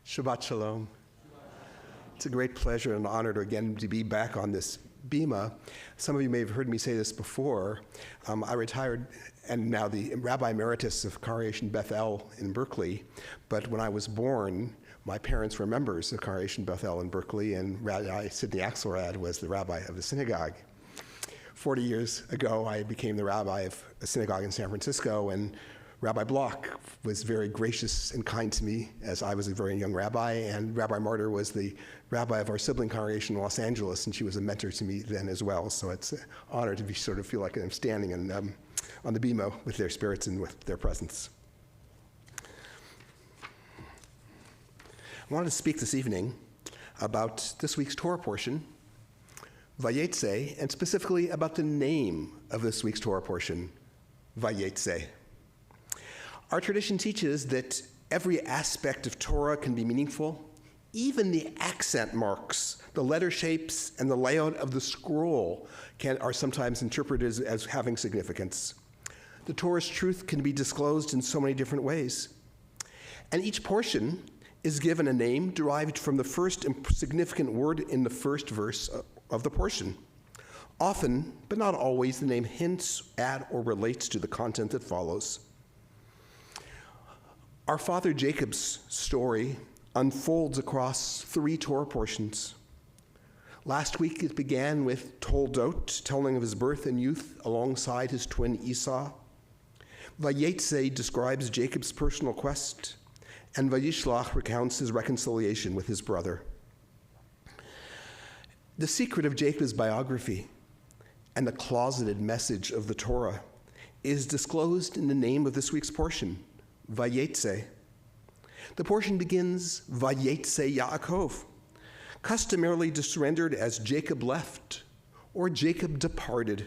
Shabbat Shalom. It's a great pleasure and honor to again to be back on this bima. Some of you may have heard me say this before. I retired and now the Rabbi Emeritus of Congregation Bethel in Berkeley. But when I was born, my parents were members of Congregation Bethel in Berkeley, and Rabbi Sidney Axelrad was the rabbi of the synagogue. 40 years ago, I became the rabbi of a synagogue in San Francisco, and Rabbi Bloch was very gracious and kind to me as I was a very young rabbi, and Rabbi Martyr was the rabbi of our sibling congregation in Los Angeles, and she was a mentor to me then as well. So it's an honor to sort of feel like I'm standing on the bima with their spirits and with their presence. I wanted to speak this evening about this week's Torah portion, Vayetze, and specifically about the name of this week's Torah portion, Vayetze. Our tradition teaches that every aspect of Torah can be meaningful. Even the accent marks, the letter shapes, and the layout of the scroll are sometimes interpreted as having significance. The Torah's truth can be disclosed in so many different ways. And each portion is given a name derived from the first significant word in the first verse of the portion. Often, but not always, the name hints at or relates to the content that follows. Our father Jacob's story unfolds across 3 Torah portions. Last week it began with Toldot, telling of his birth and youth alongside his twin Esau. Vayetze describes Jacob's personal quest, and Vayishlach recounts his reconciliation with his brother. The secret of Jacob's biography and the closeted message of the Torah is disclosed in the name of this week's portion, Vayetze. The portion begins, Vayetze Yaakov, customarily rendered as Jacob left or Jacob departed.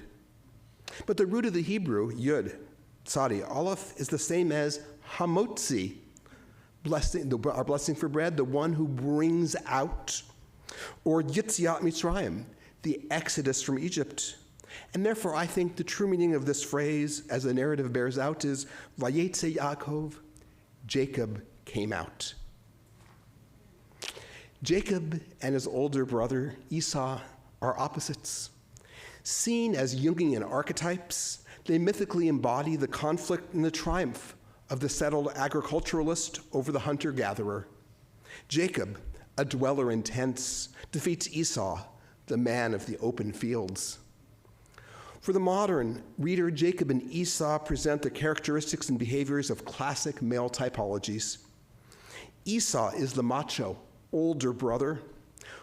But the root of the Hebrew, Yud, Tzadi, Aleph, is the same as Hamotzi, our blessing for bread, the one who brings out, or Yitziat Mitzrayim, the exodus from Egypt. And therefore, I think the true meaning of this phrase, as the narrative bears out, is Vayetze Yaakov, Jacob came out. Jacob and his older brother Esau are opposites. Seen as Jungian archetypes, they mythically embody the conflict and the triumph of the settled agriculturalist over the hunter-gatherer. Jacob, a dweller in tents, defeats Esau, the man of the open fields. For the modern reader, Jacob and Esau present the characteristics and behaviors of classic male typologies. Esau is the macho, older brother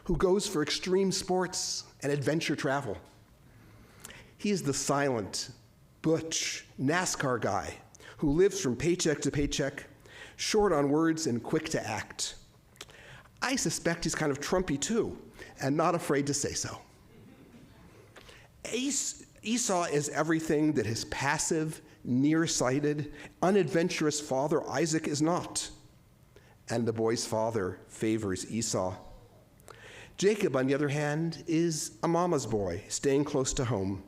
who goes for extreme sports and adventure travel. He is the silent, butch NASCAR guy who lives from paycheck to paycheck, short on words and quick to act. I suspect he's kind of Trumpy too, and not afraid to say so. Esau is everything that his passive, nearsighted, unadventurous father Isaac is not. And the boy's father favors Esau. Jacob, on the other hand, is a mama's boy, staying close to home.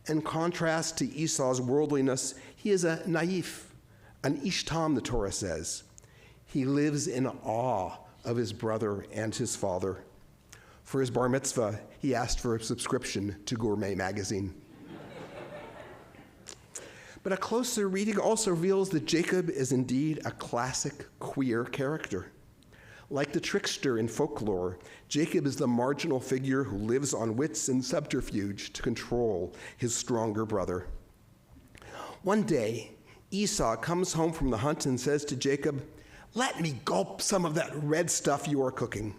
In contrast to Esau's worldliness, he is a naif, an ishtam, the Torah says. He lives in awe of his brother and his father. For his bar mitzvah, he asked for a subscription to Gourmet magazine. But a closer reading also reveals that Jacob is indeed a classic queer character. Like the trickster in folklore, Jacob is the marginal figure who lives on wits and subterfuge to control his stronger brother. One day, Esau comes home from the hunt and says to Jacob, "Let me gulp some of that red stuff you are cooking."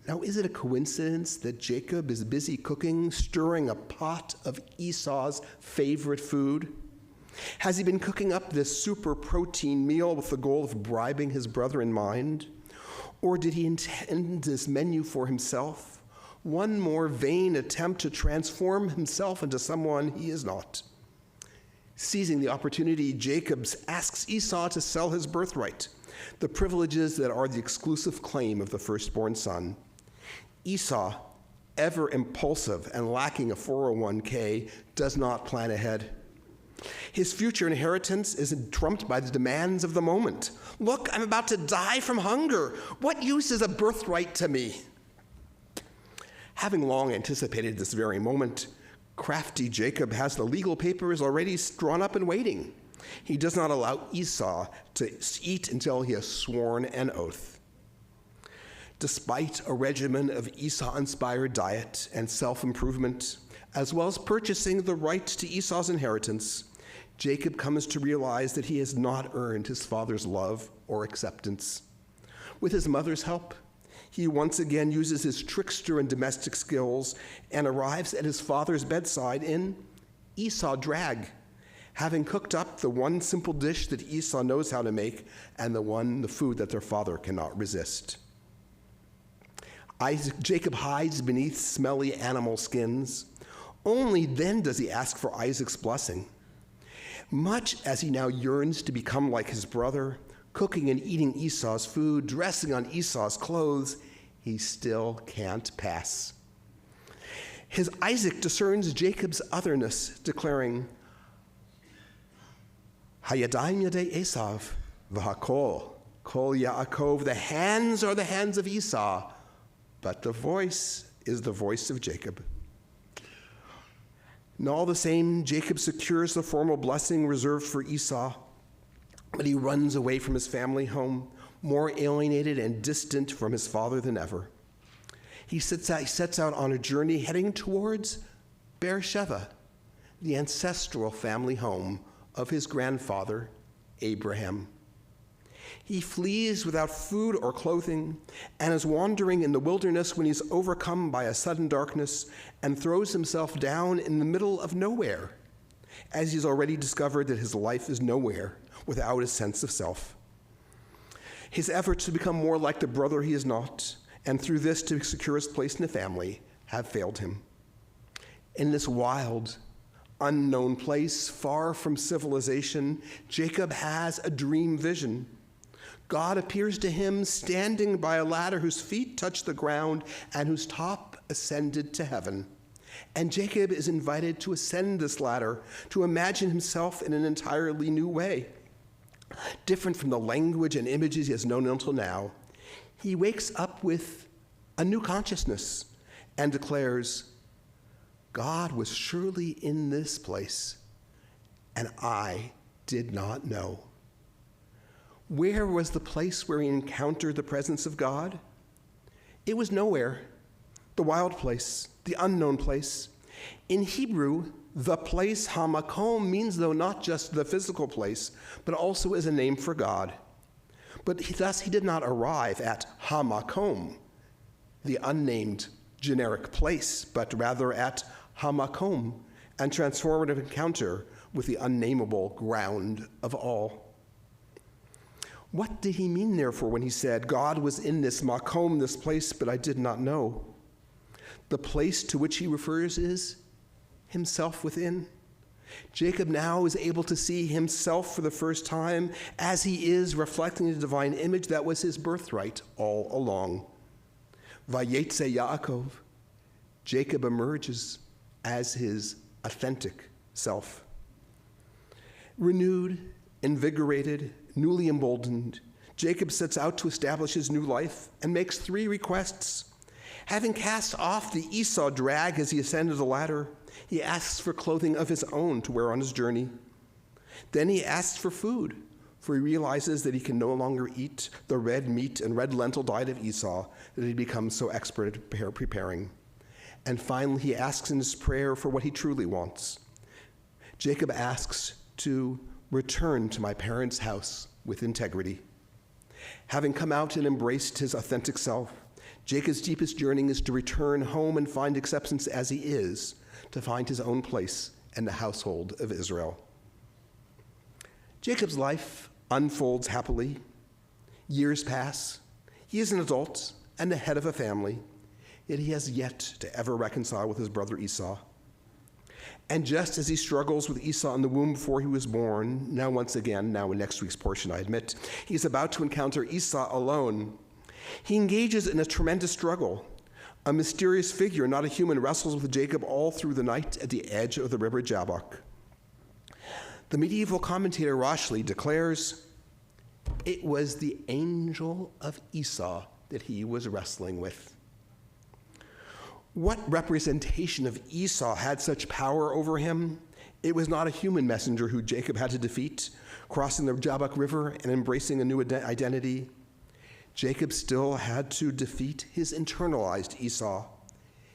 Now, is it a coincidence that Jacob is busy cooking, stirring a pot of Esau's favorite food? Has he been cooking up this super protein meal with the goal of bribing his brother in mind? Or did he intend this menu for himself? One more vain attempt to transform himself into someone he is not. Seizing the opportunity, Jacob asks Esau to sell his birthright, the privileges that are the exclusive claim of the firstborn son. Esau, ever impulsive and lacking a 401k, does not plan ahead. His future inheritance is trumped by the demands of the moment. Look, I'm about to die from hunger. What use is a birthright to me? Having long anticipated this very moment, crafty Jacob has the legal papers already drawn up and waiting. He does not allow Esau to eat until he has sworn an oath. Despite a regimen of Esau-inspired diet and self-improvement, as well as purchasing the right to Esau's inheritance, Jacob comes to realize that he has not earned his father's love or acceptance. With his mother's help, he once again uses his trickster and domestic skills and arrives at his father's bedside in Esau drag, having cooked up the one simple dish that Esau knows how to make and the food that their father cannot resist. Jacob hides beneath smelly animal skins. Only then does he ask for Isaac's blessing. Much as he now yearns to become like his brother, cooking and eating Esau's food, dressing on Esau's clothes, he still can't pass. His Isaac discerns Jacob's otherness, declaring, Hayadayim yadei Esav, v'hakol, kol Yaakov, the hands are the hands of Esau, but the voice is the voice of Jacob. And all the same, Jacob secures the formal blessing reserved for Esau, but he runs away from his family home, more alienated and distant from his father than ever. He sets out on a journey heading towards Beersheba, the ancestral family home of his grandfather, Abraham. He flees without food or clothing and is wandering in the wilderness when he's overcome by a sudden darkness and throws himself down in the middle of nowhere, as he's already discovered that his life is nowhere without a sense of self. His efforts to become more like the brother he is not, and through this to secure his place in the family, have failed him. In this wild, unknown place, far from civilization, Jacob has a dream vision. God appears to him standing by a ladder whose feet touch the ground and whose top ascended to heaven. And Jacob is invited to ascend this ladder, to imagine himself in an entirely new way. Different from the language and images he has known until now, he wakes up with a new consciousness and declares, God was surely in this place, and I did not know. Where was the place where he encountered the presence of God? It was nowhere, the wild place, the unknown place. In Hebrew, the place, hamakom, means though not just the physical place, but also as a name for God. But thus he did not arrive at hamakom, the unnamed generic place, but rather at hamakom, and transformative encounter with the unnameable ground of all. What did he mean, therefore, when he said, God was in this makom, this place, but I did not know? The place to which he refers is himself within. Jacob now is able to see himself for the first time as he is, reflecting the divine image that was his birthright all along. Vayetze Yaakov, Jacob emerges as his authentic self. Renewed, invigorated, newly emboldened, Jacob sets out to establish his new life and makes 3 requests. Having cast off the Esau drag as he ascended the ladder, he asks for clothing of his own to wear on his journey. Then he asks for food, for he realizes that he can no longer eat the red meat and red lentil diet of Esau that he becomes so expert at preparing. And finally, he asks in his prayer for what he truly wants. Jacob asks to return to my parents' house with integrity. Having come out and embraced his authentic self, Jacob's deepest yearning is to return home and find acceptance as he is, to find his own place in the household of Israel. Jacob's life unfolds happily. Years pass. He is an adult and the head of a family, yet he has yet to ever reconcile with his brother Esau. And just as he struggles with Esau in the womb before he was born, now in next week's portion, I admit, he's about to encounter Esau alone. He engages in a tremendous struggle. A mysterious figure, not a human, wrestles with Jacob all through the night at the edge of the river Jabbok. The medieval commentator Rashli declares, it was the angel of Esau that he was wrestling with. What representation of Esau had such power over him? It was not a human messenger who Jacob had to defeat, crossing the Jabbok River and embracing a new identity. Jacob still had to defeat his internalized Esau.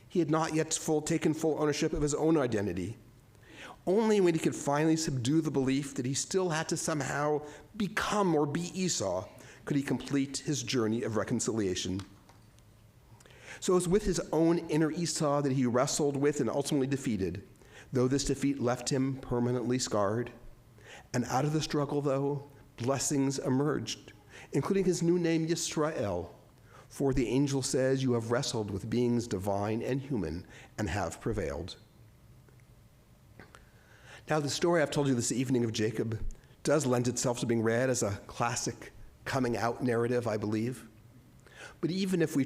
He had not yet taken full ownership of his own identity. Only when he could finally subdue the belief that he still had to somehow become or be Esau could he complete his journey of reconciliation. So it was with his own inner Esau that he wrestled with and ultimately defeated, though this defeat left him permanently scarred. And out of the struggle, though, blessings emerged, including his new name, Yisrael. For the angel says, you have wrestled with beings divine and human and have prevailed. Now, the story I've told you this evening of Jacob does lend itself to being read as a classic coming out narrative, I believe. But even if we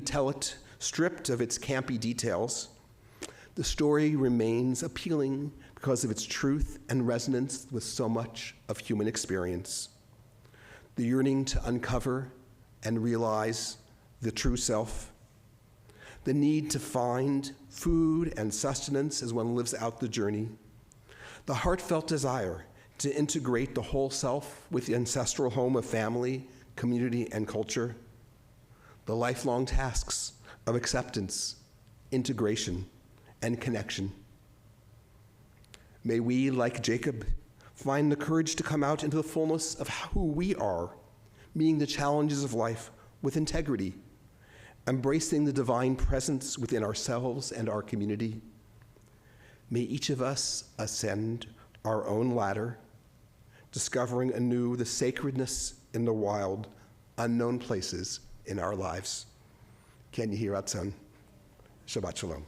tell it stripped of its campy details, the story remains appealing because of its truth and resonance with so much of human experience. The yearning to uncover and realize the true self, the need to find food and sustenance as one lives out the journey, the heartfelt desire to integrate the whole self with the ancestral home of family, community, and culture, the lifelong tasks of acceptance, integration, and connection. May we, like Jacob, find the courage to come out into the fullness of who we are, meeting the challenges of life with integrity, embracing the divine presence within ourselves and our community. May each of us ascend our own ladder, discovering anew the sacredness in the wild, unknown places in our lives. Can you hear Ratzon? Shabbat Shalom.